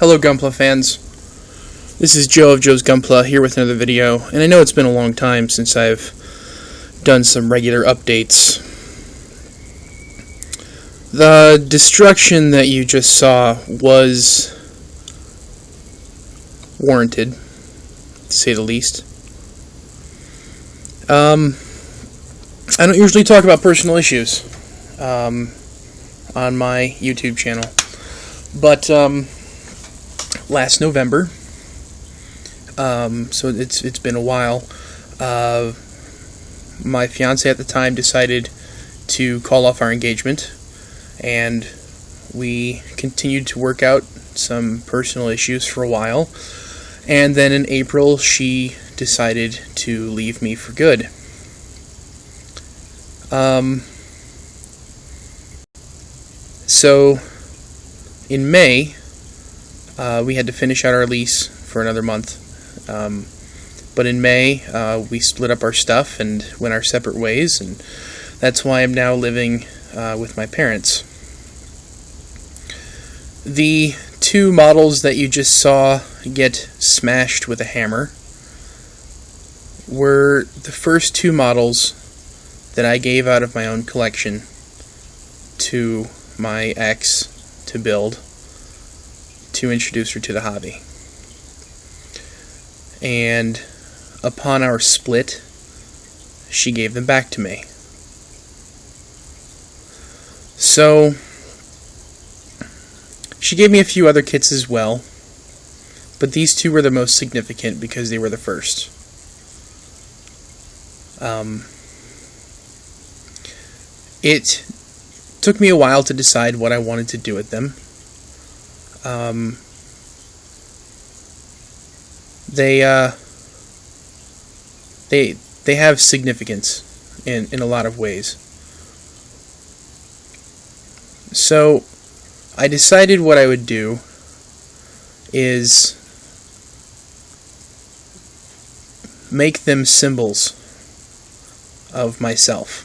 Hello Gunpla fans, this is Joe of Joe's Gunpla here with another video, and I know it's been a long time since I've done some regular updates. The destruction that you just saw was warranted, to say the least. I don't usually talk about personal issues on my YouTube channel, but last November, so it's been a while, my fiance at the time decided to call off our engagement, and we continued to work out some personal issues for a while, and then in April she decided to leave me for good. So in May, we had to finish out our lease for another month, but in May we split up our stuff and went our separate ways, and that's why I'm now living with my parents. The two models that you just saw get smashed with a hammer were the first two models that I gave out of my own collection to my ex to build, to introduce her to the hobby. And upon our split, she gave them back to me. So she gave me a few other kits as well, but these two were the most significant because they were the first. It took me a while to decide what I wanted to do with them. They have significance in a lot of ways. So I decided what I would do is make them symbols of myself.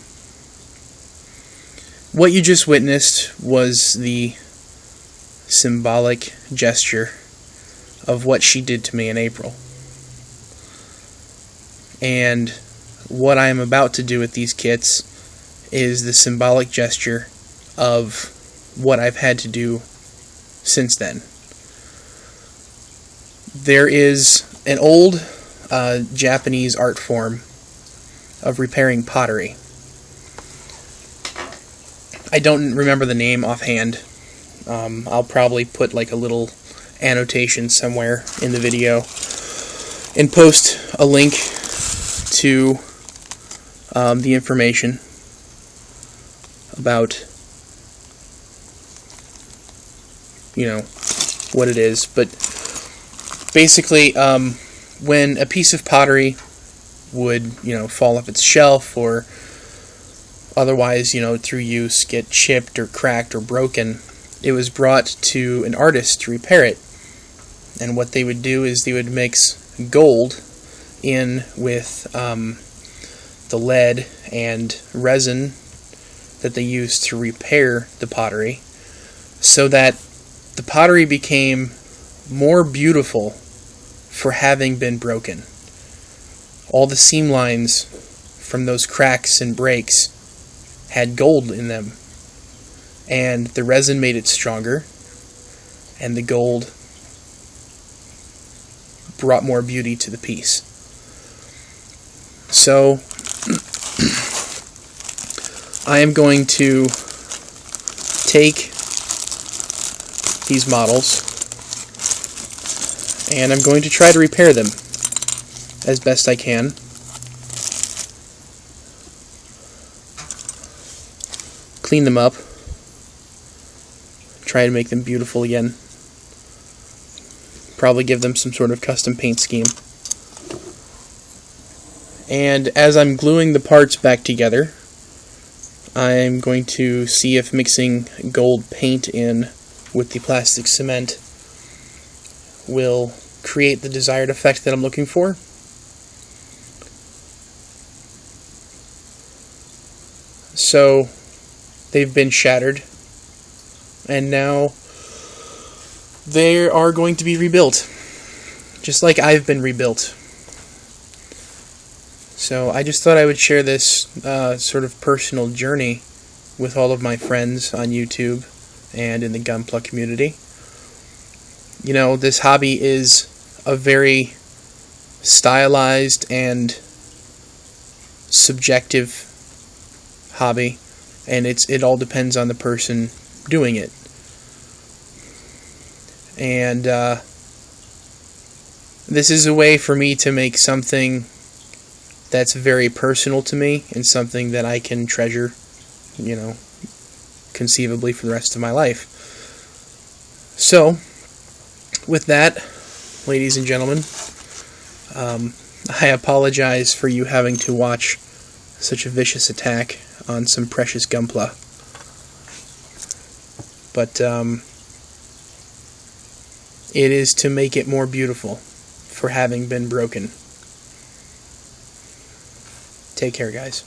What you just witnessed was the symbolic gesture of what she did to me in April. And what I am about to do with these kits is the symbolic gesture of what I've had to do since then. There is an old Japanese art form of repairing pottery. I don't remember the name offhand. I'll probably put like a little annotation somewhere in the video and post a link to the information about, what it is. But basically, when a piece of pottery would, fall off its shelf or otherwise, through use get chipped or cracked or broken, it was brought to an artist to repair it. And what they would do is they would mix gold in with the lead and resin that they used to repair the pottery, so that the pottery became more beautiful for having been broken. All the seam lines from those cracks and breaks had gold in them, and the resin made it stronger, and the gold brought more beauty to the piece. So I am going to take these models and I'm going to try to repair them as best I can. Clean them up, try to make them beautiful again, probably give them some sort of custom paint scheme. And as I'm gluing the parts back together, I'm going to see if mixing gold paint in with the plastic cement will create the desired effect that I'm looking for. So they've been shattered, and now they are going to be rebuilt, just like I've been rebuilt. So I just thought I would share this sort of personal journey with all of my friends on YouTube and in the Gunpla community. You know, this hobby is a very stylized and subjective hobby, and it all depends on the person doing it. And this is a way for me to make something that's very personal to me and something that I can treasure, you know, conceivably for the rest of my life. So, with that, ladies and gentlemen, I apologize for you having to watch such a vicious attack on some precious Gunpla. But it is to make it more beautiful for having been broken. Take care, guys.